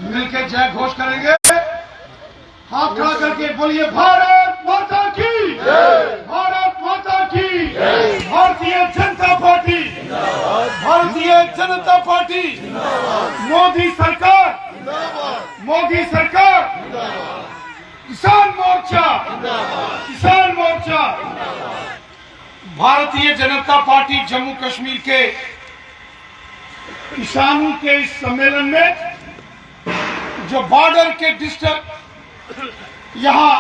मिलकर जय घोष करेंगे। हाथ खड़ा करके बोलिए भारत माता की जय, भारत माता की जय, भारतीय जनता पार्टी, भारतीय जनता पार्टी, मोदी सरकार, मोदी सरकार, किसान मोर्चा, किसान मोर्चा। भारतीय जनता पार्टी जम्मू कश्मीर के किसानों के इस सम्मेलन में जो बॉर्डर के डिस्ट्रिक्ट यहां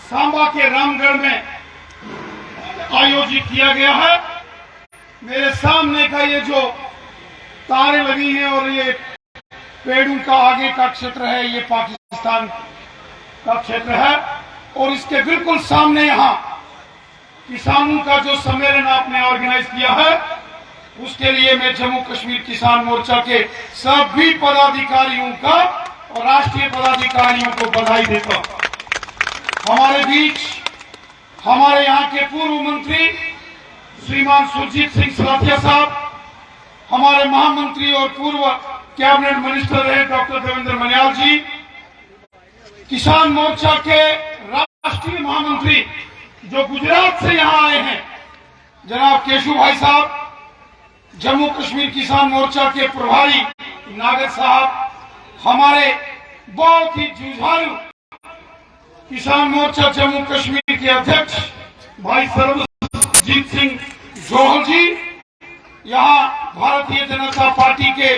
सांबा के रामगढ़ में आयोजित किया गया है। मेरे सामने का ये जो तारें लगी हैं और ये पेड़ों का आगे का क्षेत्र है, ये पाकिस्तान का क्षेत्र है और इसके बिल्कुल सामने यहां किसानों का जो सम्मेलन आपने ऑर्गेनाइज किया है, उसके लिए मैं जम्मू कश्मीर किसान मोर्चा के सभी पदाधिकारियों का और राष्ट्रीय पदाधिकारियों को बधाई देता हूं। हमारे बीच हमारे यहाँ के पूर्व मंत्री श्रीमान सुरजीत सिंह सलाथिया साहब, हमारे महामंत्री और पूर्व कैबिनेट मिनिस्टर रहे डॉक्टर देवेंद्र मनियाल जी, किसान मोर्चा के राष्ट्रीय महामंत्री जो गुजरात से यहाँ आए हैं जनाब केशु भाई साहब, जम्मू कश्मीर किसान मोर्चा के प्रभारी नागर साहब, हमारे बहुत ही जुझारू किसान मोर्चा जम्मू कश्मीर के अध्यक्ष भाई सर्वजीत सिंह जोहल जी, यहाँ भारतीय जनता पार्टी के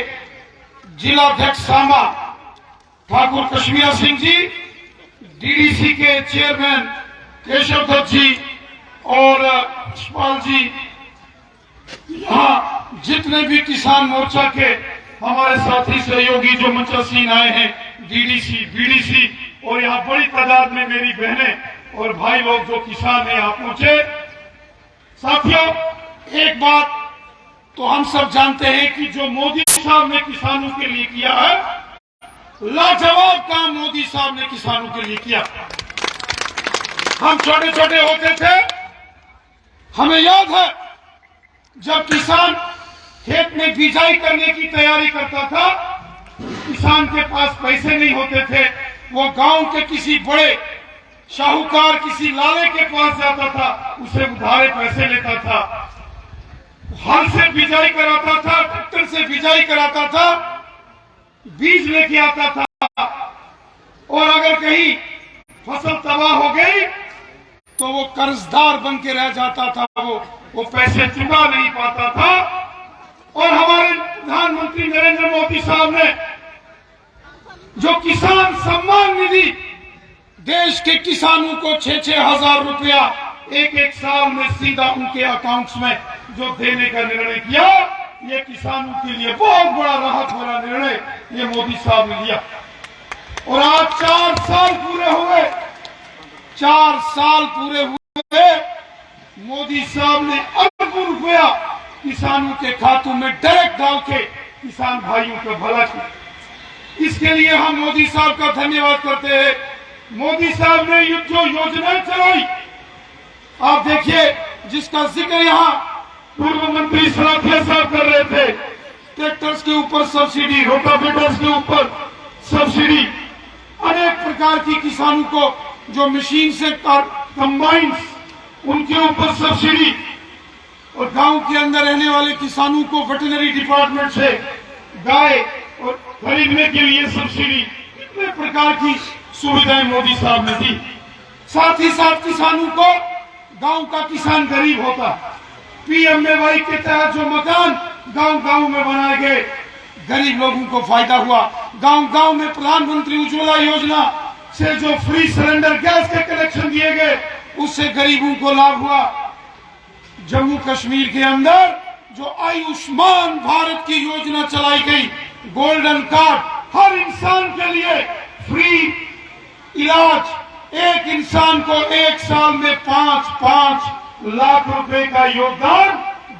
जिला अध्यक्ष सांबा ठाकुर कश्मीरा सिंह जी, डीडीसी के चेयरमैन केशव दत्त जी और यशपाल जी, यहाँ जितने भी किसान मोर्चा के हमारे साथी सहयोगी जो मंचासीन आए हैं, डीडीसी बीडीसी और यहाँ बड़ी तादाद में मेरी बहनें और भाई लोग जो किसान हैं यहाँ पहुंचे। साथियों, एक बात तो हम सब जानते हैं कि जो मोदी साहब ने किसानों के लिए किया है, लाजवाब काम मोदी साहब ने किसानों के लिए किया। हम छोटे छोटे होते थे, हमें याद है जब किसान खेत में बिजाई करने की तैयारी करता था, किसान के पास पैसे नहीं होते थे, वो गांव के किसी बड़े शाहूकार किसी लाले के पास जाता था, उसे उधारे पैसे लेता था, हल से बिजाई कराता था, ट्रैक्टर से बिजाई कराता था, बीज लेके आता था और अगर कहीं फसल तबाह हो गई तो वो कर्जदार बन के रह जाता था, वो पैसे चुका नहीं पाता था। और हमारे प्रधानमंत्री नरेंद्र मोदी साहब ने जो किसान सम्मान निधि देश के किसानों को 6-6 हजार रुपया एक साल में सीधा उनके अकाउंट्स में जो देने का निर्णय किया, ये किसानों के लिए बहुत बड़ा राहत वाला निर्णय ये मोदी साहब ने लिया। और आज 4 साल पूरे हुए, 4 साल पूरे हुए, मोदी साहब ने अरबों रुपया किसानों के खातों में डायरेक्ट डाल के किसान भाइयों का भला किया। इसके लिए हम मोदी साहब का धन्यवाद करते हैं। मोदी साहब ने जो योजनाएं चलाई, आप देखिए, जिसका जिक्र यहाँ पूर्व मंत्री सलाथिया साहब कर रहे थे, ट्रैक्टर्स के ऊपर सब्सिडी, रोटावेटर्स के ऊपर सब्सिडी, अनेक प्रकार की किसानों को जो मशीन से कंबाइंस उनके ऊपर सब्सिडी, और गांव के अंदर रहने वाले किसानों को वेटरनरी डिपार्टमेंट से गाय और खरीदने के लिए सब्सिडी, इतने प्रकार की सुविधाएं मोदी साहब ने दी। साथ ही साथ किसानों को, गांव का किसान गरीब होता, पीएमएवाई के तहत जो मकान गांव-गांव में बनाए गए, गरीब लोगों को फायदा हुआ। गांव-गांव में प्रधानमंत्री उज्ज्वला योजना से जो फ्री सिलेंडर गैस के कनेक्शन दिए गए, उससे गरीबों को लाभ हुआ। जम्मू कश्मीर के अंदर जो आयुष्मान भारत की योजना चलाई गई, गोल्डन कार्ड, हर इंसान के लिए फ्री इलाज, एक इंसान को 1 साल में 5-5 लाख रुपए का योगदान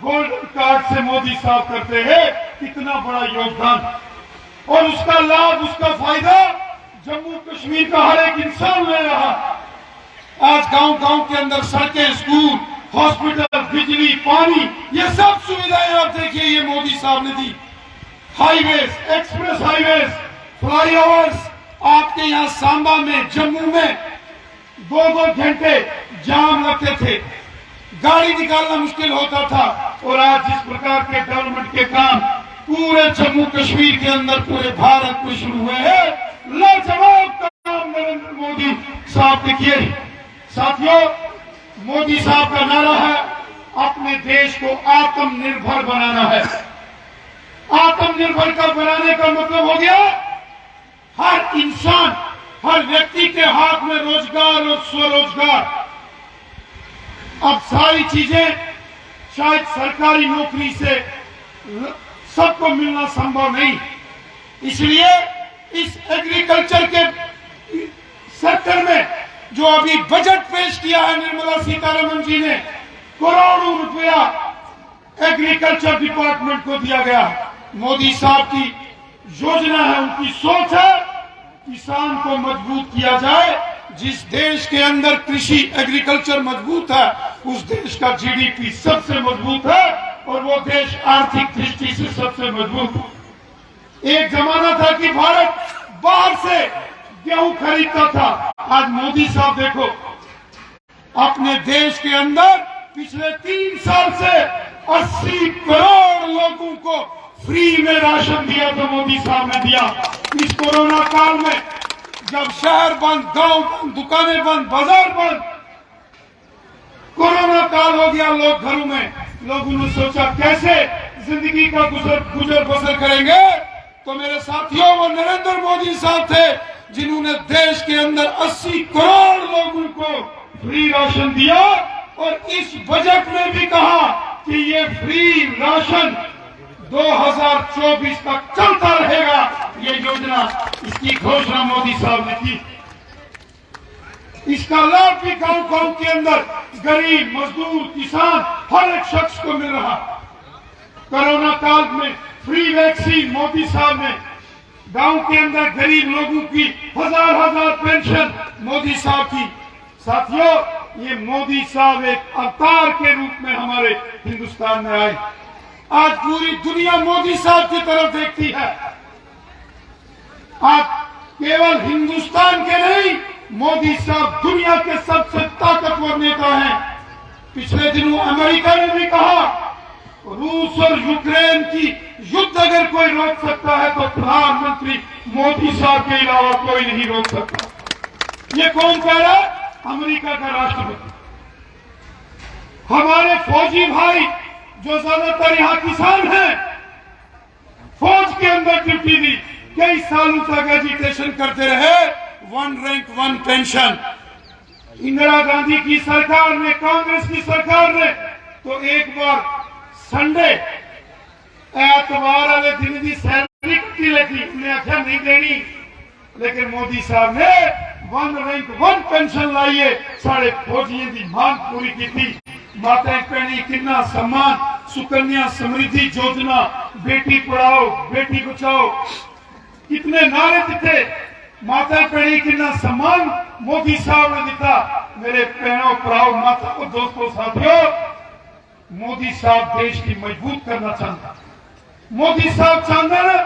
गोल्डन कार्ड से मोदी साहब करते हैं। कितना बड़ा योगदान, और उसका लाभ, उसका फायदा जम्मू कश्मीर का हर एक इंसान ले रहा। आज गांव-गांव के अंदर सड़कें, स्कूल, हॉस्पिटल, बिजली, पानी, ये सब सुविधाएं आप देखिए ये मोदी साहब ने दी। हाईवेज, एक्सप्रेस हाईवेज, फ्लाईओवर्स आपके यहाँ सांबा में, जम्मू में 2-2 घंटे जाम लगते थे, गाड़ी निकालना मुश्किल होता था। और आज जिस प्रकार के डेवलपमेंट के काम पूरे जम्मू कश्मीर के अंदर पूरे भारत में शुरू हुए हैं, लाजवाब काम नरेंद्र मोदी साहब ने किए। साथियों, मोदी साहब का नारा है अपने देश को आत्मनिर्भर बनाना है। आत्मनिर्भर का बनाने का मतलब हो गया हर इंसान, हर व्यक्ति के हाथ में रोजगार और स्वरोजगार। अब सारी चीजें शायद सरकारी नौकरी से सबको मिलना संभव नहीं, इसलिए इस एग्रीकल्चर के सेक्टर में जो अभी बजट पेश किया है निर्मला सीतारमण जी ने, करोड़ों रुपया एग्रीकल्चर डिपार्टमेंट को दिया गया। मोदी साहब की योजना है, उनकी सोच है किसान को मजबूत किया जाए। जिस देश के अंदर कृषि एग्रीकल्चर मजबूत है उस देश का जीडीपी सबसे मजबूत है और वो देश आर्थिक दृष्टि से सबसे मजबूत है। एक जमाना था कि भारत बाहर से गेहूं खरीदता था, आज मोदी साहब देखो अपने देश के अंदर पिछले 3 साल से 80 करोड़ लोगों को फ्री में राशन दिया तो मोदी साहब ने दिया। इस कोरोना काल में जब शहर बंद, गांव बंद, दुकानें बंद, बाजार बंद, कोरोना काल हो गया, लोग घरों में, लोगों ने सोचा कैसे जिंदगी का गुजर बसर करेंगे। तो मेरे साथियों, वो नरेंद्र मोदी साहब थे जिन्होंने देश के अंदर 80 करोड़ लोगों को फ्री राशन दिया और इस बजट में भी कहा कि ये फ्री राशन 2024 तक चलता रहेगा। ये योजना, इसकी घोषणा मोदी साहब ने की। इसका लाभ भी गांव-गांव के अंदर गरीब, मजदूर, किसान, हर एक शख्स को मिल रहा। कोरोना काल में फ्री वैक्सीन मोदी साहब ने, गांव के अंदर गरीब लोगों की हजार पेंशन मोदी साहब की। साथियों, ये मोदी साहब एक अवतार के रूप में हमारे हिंदुस्तान में आए। आज पूरी दुनिया मोदी साहब की तरफ देखती है। आज केवल हिंदुस्तान के नहीं, मोदी साहब दुनिया के सबसे ताकतवर नेता हैं। पिछले दिनों अमेरिका ने भी कहा रूस और यूक्रेन की युद्ध अगर कोई रोक सकता है तो प्रधानमंत्री मोदी साहब के अलावा कोई नहीं रोक सकता। ये कौन कह रहा है? अमेरिका का राष्ट्रपति। हमारे फौजी भाई जो ज्यादातर यहाँ किसान हैं, फौज के अंदर ड्यूटी दी, कई सालों तक एजुटेशन करते रहे, 1 रैंक 1 पेंशन। इंदिरा गांधी की सरकार ने, कांग्रेस की सरकार ने तो एक बार संडे एतवार वाले दिन की सैलरी कटी लेती, उन्हें अच्छा नहीं देनी, लेकिन मोदी साहब ने 1 रैंक 1 पेंशन लाइए साढ़े फौजियों की मांग पूरी की थी। माताएं भैणी कितना सम्मान, सुकन्या समृद्धि योजना, बेटी पढ़ाओ बेटी बचाओ, कितने नारे दिते, माताएं भैणी कितना सम्मान मोदी साहब ने दिता। मेरे बहनों भराओ माता को दोस्तों साथियों, मोदी साहब देश की मजबूत करना चाहता। मोदी साहब चाहते ना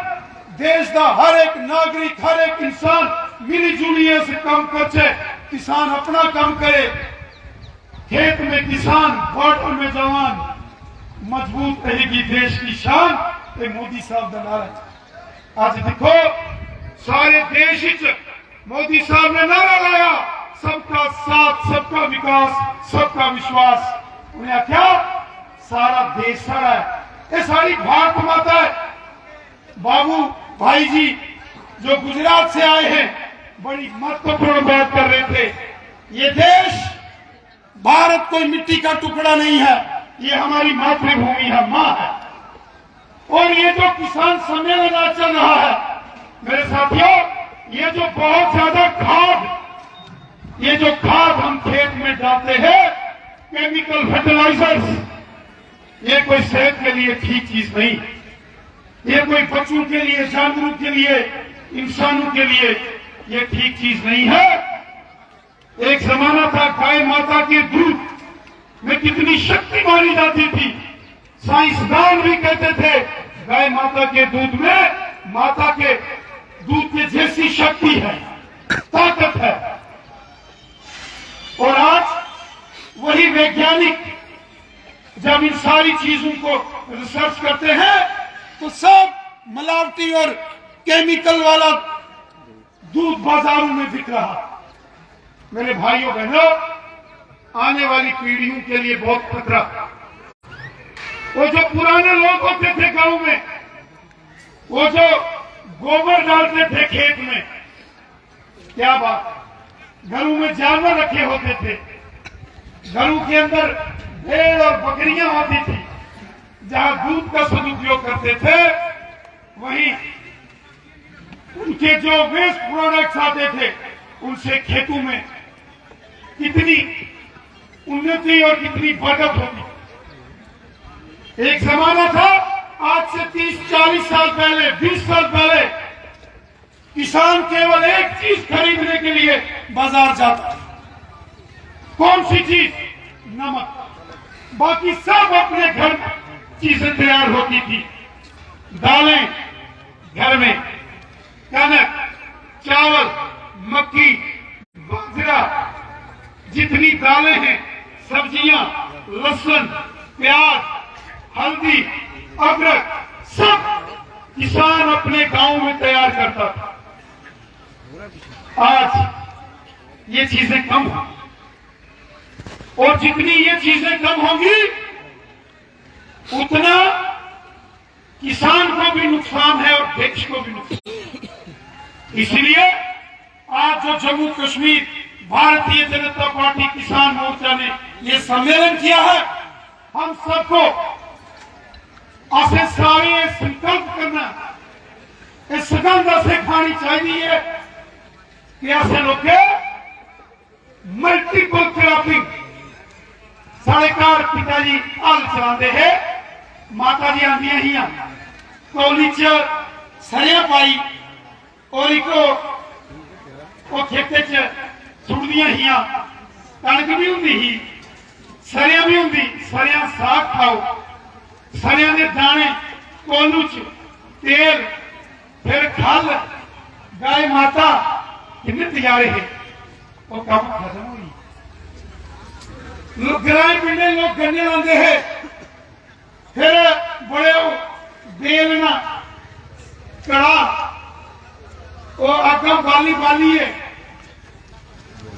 देश का हर एक नागरिक, हर एक इंसान मिली जुलिए से काम करे, किसान अपना काम करे, खेत में किसान, बॉर्डर में जवान, मजबूत रहेगी देश की शान। ये मोदी साहब का नारा। आज देखो सारे देश मोदी साहब ने नारा लाया, सबका साथ, सबका विकास, सबका विश्वास। उन्हें क्या सारा देश सारा है, ये सारी भारत माता है। बाबू भाई जी जो गुजरात से आए हैं बड़ी महत्वपूर्ण बात कर रहे थे। ये देश भारत कोई मिट्टी का टुकड़ा नहीं है, ये हमारी मातृभूमि है, मां है। और ये जो किसान सम्मेलन आज चल रहा है मेरे साथियों, ये जो बहुत ज्यादा ये जो खाद हम खेत में डालते हैं, केमिकल फर्टिलाइजर्स, ये कोई सेहत के लिए ठीक चीज नहीं। ये कोई बच्चों के लिए, जानवरों के लिए, इंसानों के लिए ये ठीक चीज नहीं है। एक जमाना था गाय माता के दूध में कितनी शक्ति मानी जाती थी। साइंसदान भी कहते थे गाय माता के दूध में माता के दूध के जैसी शक्ति है, ताकत है। और आज वही वैज्ञानिक जब इन सारी चीजों को रिसर्च करते हैं तो सब मिलावटी और केमिकल वाला दूध बाजारों में बिक रहा। मेरे भाइयों बहनों, आने वाली पीढ़ियों के लिए बहुत खतरा। वो जो पुराने लोग होते थे गांव में, वो जो गोबर डालते थे खेत में, क्या बात, घरों में जानवर रखे होते थे, घरों के अंदर भेड़ और बकरियां होती थी, जहां दूध का सदुपयोग करते थे, वहीं उनके जो वेस्ट प्रोडक्ट्स आते थे, उनसे खेतों में कितनी उन्नति और कितनी बरकत होती। एक जमाना था, आज से 30-40 साल पहले, 20 साल पहले, किसान केवल एक चीज खरीदने के लिए बाजार जाता था। कौन सी चीज? नमक। बाकी सब अपने घर में चीजें तैयार होती थी। दालें घर में, कनक, चावल, मक्की, बाजरा, जितनी दालें हैं, सब्जियां, लहसुन, प्याज, हल्दी, अदरक, सब किसान अपने गांव में तैयार करता था। आज ये चीजें कम हो, और जितनी ये चीजें कम होंगी उतना किसान को भी नुकसान है और देश को भी नुकसान। इसलिए आज जो जम्मू कश्मीर भारतीय जनता पार्टी किसान मोर्चा ने ये सम्मेलन किया है, हम सबको ऐसे सारे संकल्प करना, इस सगंध से खानी चाहिए कि ऐसे लोग मल्टीपल क्रॉपिंग। साढ़े कार पिताजी हल चलाते हैं, माता जी आंदियां ही कोली च सरिया पाई और इको खेते च सुटदियां ही, कणक भी होंगी ही, सरिया भी होंगी, सरिया साग खाओ, सरिया के दाने कोलू च तेल, फिर खल, गाय माता, कितने तजारे है, वो काम खत्म हुई। ग्राम पिंडे लोग गन्ने लाते हैं, फिर बड़े बेलना कड़ा वो आगम बाली है,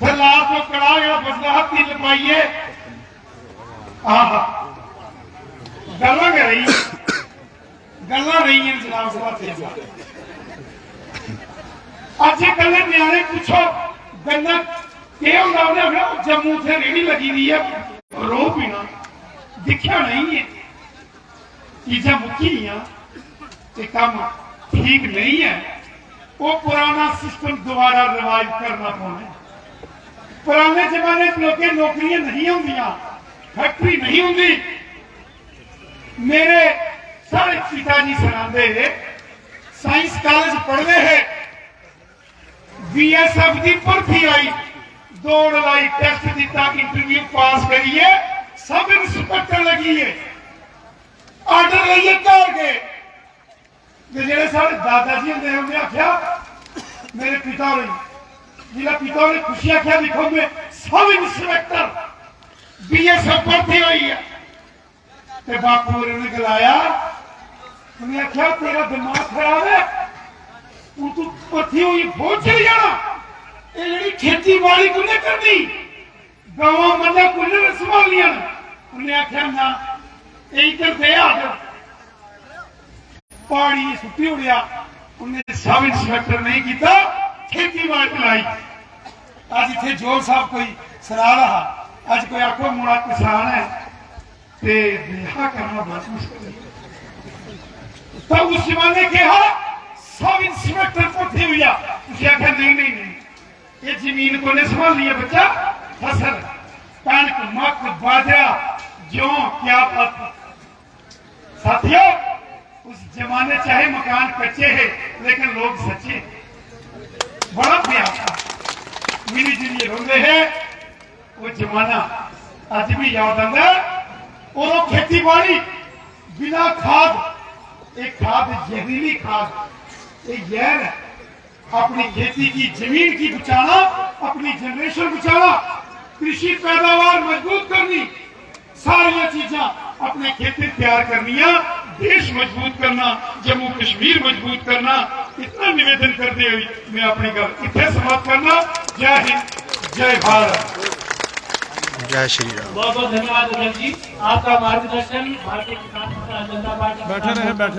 फिर लास्ट वो कड़ा जो बचता तिल पाइए। गल्लां रही हैं जनाब साहब। अजकल न्याणे पूछो गन्ना क्या होंगे, जम्मू से रेहड़ी लगी हुई है, रो पीना दिखा नहीं है, चीजा मुकी ये काम ठीक नहीं है। वो पुराना सिस्टम दोबारा रिवाइव करना पड़ना। पुराने जमाने लोग नौकरियां नहीं होंदियां, फैक्ट्री नहीं होंगी। मेरे सारे पिताजी सुनाते साइंस कॉलेज पढ़ते हैं, BSF की भर्ती आई, दौड़ लाई, टेस्ट दिता, इंटरव्यू पास करिए, सब इंस्पेक्टर लगी है, आर्डर लाइए घर गए। जो सारे दादाजी होंगे उन्हें आख्या, मेरे पिता ने जिला पिता ने खुशी आख्या, देखो मैं सब इंस्पेक्टर BSF भर्ती हुई है। ते बापू ने गलाया, उन्हें आख्या तेरा दिमाग खराब है, तू भर्ती हुई फौज चली जाना, ये खेती बाड़ी कुने करनी, गाँव मतलब कुने संभालिया। उन्हें आख्या ना यही करते आदर पहाड़ी सुट्टी उड़िया। उन्हें सब इंस्पेक्टर नहीं किया, खेती बाड़ी लाई। अज इतने जोर साहब कोई सुना रहा, अज कोई आखो मुड़ा किसान है ते रिहा करना बहुत मुश्किल है। तो उस जमाने कहा सब इंस्पेक्टर भर्ती हुई, उसे आख्या नहीं, ये जमीन को नहीं संभाल लिया बच्चा, फसल कणक, मक, बाजरा, जौ, क्या बात। साथियों, उस जमाने चाहे मकान कच्चे है लेकिन लोग सच्चे, बड़ा प्यार था, मिली जुली रोंदे है। वो जमाना अज भी याद आता। और खेती बाड़ी बिना खाद, एक खाद जहरीली खाद, ये जहर है, अपनी खेती की जमीन की बचाना, अपनी जनरेशन बचाना, कृषि पैदावार मजबूत करनी, सारिया चीजा अपने खेती तैयार करनिया, देश मजबूत करना, जम्मू कश्मीर मजबूत करना। इतना निवेदन करते हुए मैं अपनी गल इतने समाप्त करना। जय हिंद, जय भारत, जय श्री राम। बहुत बहुत धन्यवाद अध्यक्ष जी, आपका मार्गदर्शन भारतीय किसान जनता पार्टी